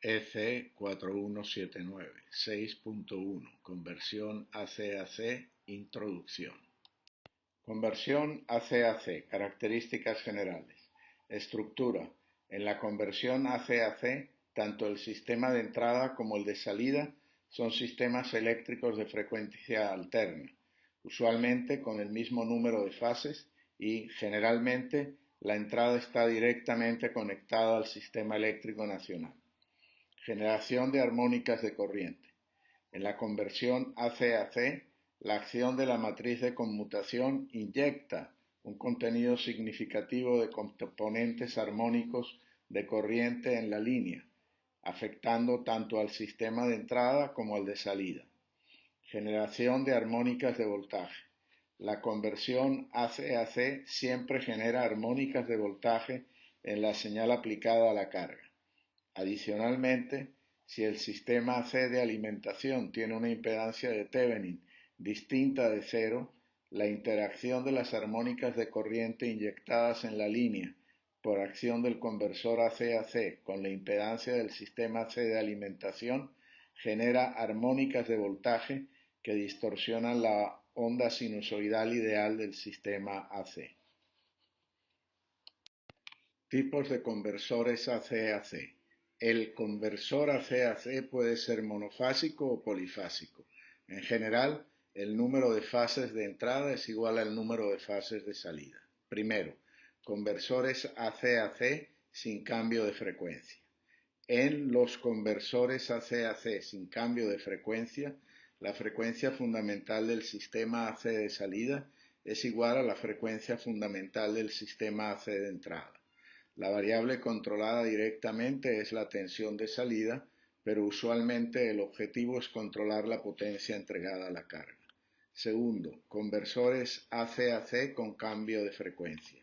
EC4179 6.1 Conversión AC-AC Introducción. Conversión AC-AC. Características generales. Estructura. En la conversión AC-AC, tanto el sistema de entrada como el de salida son sistemas eléctricos de frecuencia alterna, usualmente con el mismo número de fases y, generalmente, la entrada está directamente conectada al sistema eléctrico nacional. Generación de armónicas de corriente. En la conversión AC-AC, la acción de la matriz de conmutación inyecta un contenido significativo de componentes armónicos de corriente en la línea, afectando tanto al sistema de entrada como al de salida. Generación de armónicas de voltaje. La conversión AC-AC siempre genera armónicas de voltaje en la señal aplicada a la carga. Adicionalmente, si el sistema AC de alimentación tiene una impedancia de Thevenin distinta de cero, la interacción de las armónicas de corriente inyectadas en la línea por acción del conversor AC-AC con la impedancia del sistema AC de alimentación genera armónicas de voltaje que distorsionan la onda sinusoidal ideal del sistema AC. Tipos de conversores AC-AC. El conversor AC-AC puede ser monofásico o polifásico. En general, el número de fases de entrada es igual al número de fases de salida. Primero, conversores AC-AC sin cambio de frecuencia. En los conversores AC-AC sin cambio de frecuencia, la frecuencia fundamental del sistema AC de salida es igual a la frecuencia fundamental del sistema AC de entrada. La variable controlada directamente es la tensión de salida, pero usualmente el objetivo es controlar la potencia entregada a la carga. Segundo, conversores AC-AC con cambio de frecuencia.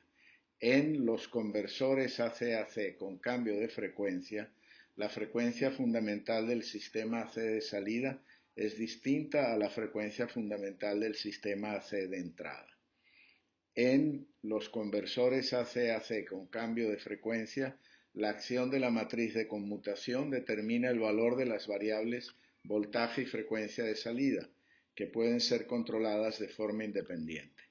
En los conversores AC-AC con cambio de frecuencia, la frecuencia fundamental del sistema AC de salida es distinta a la frecuencia fundamental del sistema AC de entrada. En los conversores AC-AC con cambio de frecuencia, la acción de la matriz de conmutación determina el valor de las variables voltaje y frecuencia de salida, que pueden ser controladas de forma independiente.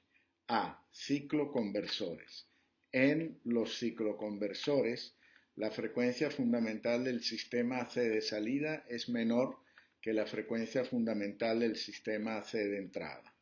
A. Cicloconversores. En los cicloconversores, la frecuencia fundamental del sistema AC de salida es menor que la frecuencia fundamental del sistema AC de entrada.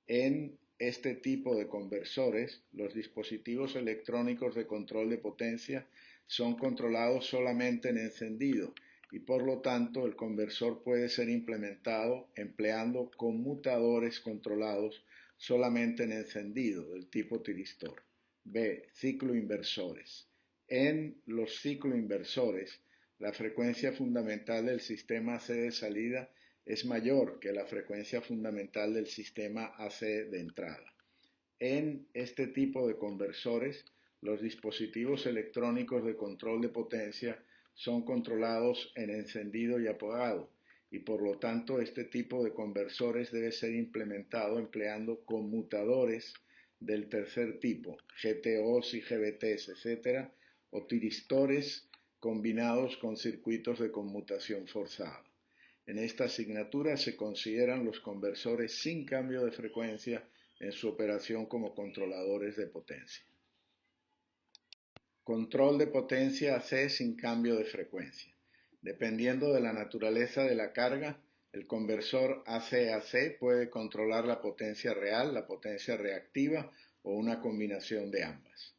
En este tipo de conversores, los dispositivos electrónicos de control de potencia son controlados solamente en encendido y por lo tanto el conversor puede ser implementado empleando conmutadores controlados solamente en encendido del tipo tiristor. B. Cicloinversores. En los cicloinversores, la frecuencia fundamental del sistema AC de salida es mayor que la frecuencia fundamental del sistema AC de entrada. En este tipo de conversores, los dispositivos electrónicos de control de potencia son controlados en encendido y apagado, y por lo tanto este tipo de conversores debe ser implementado empleando conmutadores del tercer tipo, GTOs y GBTs, etc., o tiristores combinados con circuitos de conmutación forzada. En esta asignatura se consideran los conversores sin cambio de frecuencia en su operación como controladores de potencia. Control de potencia AC sin cambio de frecuencia. Dependiendo de la naturaleza de la carga, el conversor AC-AC puede controlar la potencia real, la potencia reactiva o una combinación de ambas.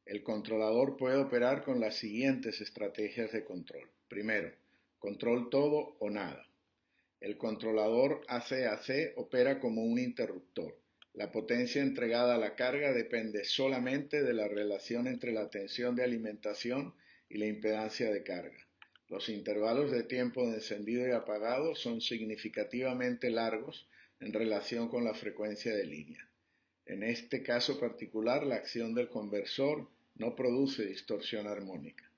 El controlador puede operar con las siguientes estrategias de control. Primero, control todo o nada. El controlador AC-AC opera como un interruptor. La potencia entregada a la carga depende solamente de la relación entre la tensión de alimentación y la impedancia de carga. Los intervalos de tiempo de encendido y apagado son significativamente largos en relación con la frecuencia de línea. En este caso particular, la acción del conversor no produce distorsión armónica.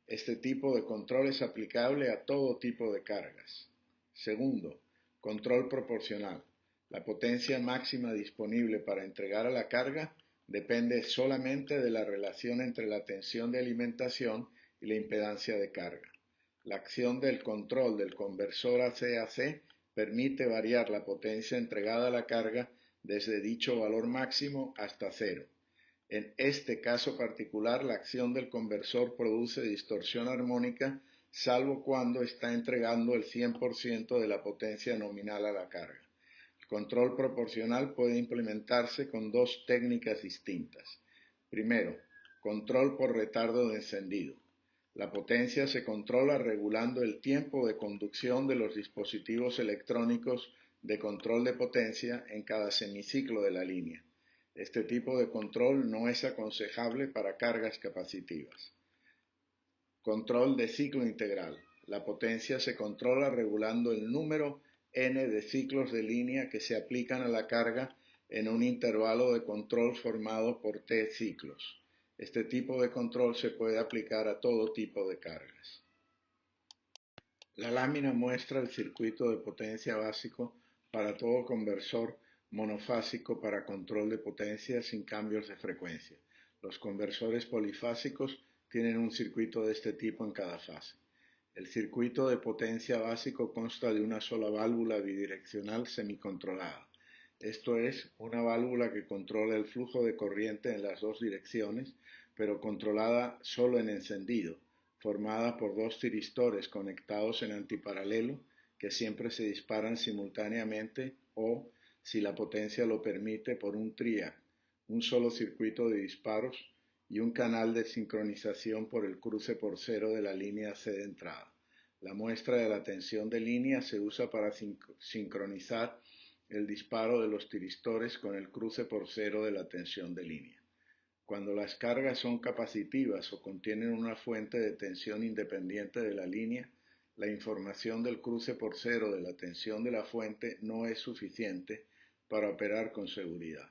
Este tipo de control es aplicable a todo tipo de cargas. Segundo, control proporcional. La potencia máxima disponible para entregar a la carga depende solamente de la relación entre la tensión de alimentación y la impedancia de carga. La acción del control del conversor AC-AC permite variar la potencia entregada a la carga desde dicho valor máximo hasta cero. En este caso particular, la acción del conversor produce distorsión armónica salvo cuando está entregando el 100% de la potencia nominal a la carga. El control proporcional puede implementarse con dos técnicas distintas. Primero, control por retardo de encendido. La potencia se controla regulando el tiempo de conducción de los dispositivos electrónicos de control de potencia en cada semiciclo de la línea. Este tipo de control no es aconsejable para cargas capacitivas. Control de ciclo integral. La potencia se controla regulando el número n de ciclos de línea que se aplican a la carga en un intervalo de control formado por t ciclos. Este tipo de control se puede aplicar a todo tipo de cargas. La lámina muestra el circuito de potencia básico para todo conversor monofásico para control de potencia sin cambios de frecuencia. Los conversores polifásicos tienen un circuito de este tipo en cada fase. El circuito de potencia básico consta de una sola válvula bidireccional semicontrolada. Esto es, una válvula que controla el flujo de corriente en las dos direcciones, pero controlada solo en encendido, formada por dos tiristores conectados en antiparalelo que siempre se disparan simultáneamente o, si la potencia lo permite, por un triac, un solo circuito de disparos y un canal de sincronización por el cruce por cero de la línea C de entrada. La muestra de la tensión de línea se usa para sincronizar el disparo de los tiristores con el cruce por cero de la tensión de línea. Cuando las cargas son capacitivas o contienen una fuente de tensión independiente de la línea, la información del cruce por cero de la tensión de la fuente no es suficiente para operar con seguridad.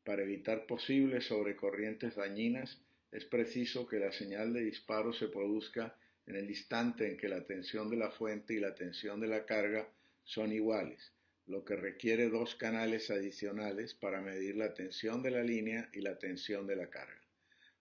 Para evitar posibles sobrecorrientes dañinas, es preciso que la señal de disparo se produzca en el instante en que la tensión de la fuente y la tensión de la carga son iguales, lo que requiere dos canales adicionales para medir la tensión de la línea y la tensión de la carga.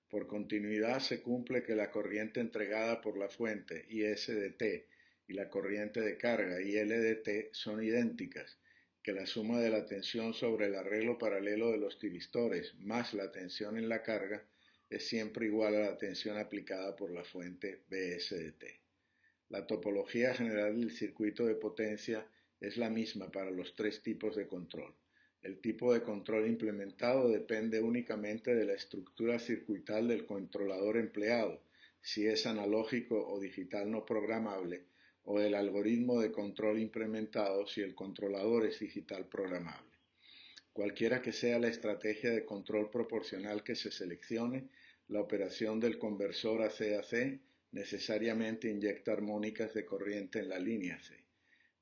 Por continuidad se cumple que la corriente entregada por la fuente IS de T y la corriente de carga IL de T son idénticas, que la suma de la tensión sobre el arreglo paralelo de los tiristores más la tensión en la carga es siempre igual a la tensión aplicada por la fuente BS de T. La topología general del circuito de potencia es la misma para los tres tipos de control. El tipo de control implementado depende únicamente de la estructura circuital del controlador empleado, si es analógico o digital no programable, o del algoritmo de control implementado si el controlador es digital programable. Cualquiera que sea la estrategia de control proporcional que se seleccione, la operación del conversor AC-AC necesariamente inyecta armónicas de corriente en la línea C.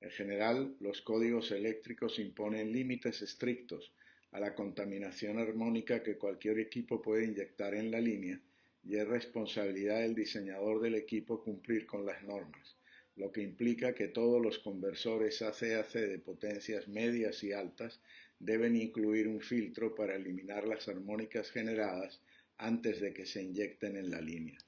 En general, los códigos eléctricos imponen límites estrictos a la contaminación armónica que cualquier equipo puede inyectar en la línea y es responsabilidad del diseñador del equipo cumplir con las normas, lo que implica que todos los conversores AC-AC de potencias medias y altas deben incluir un filtro para eliminar las armónicas generadas antes de que se inyecten en la línea.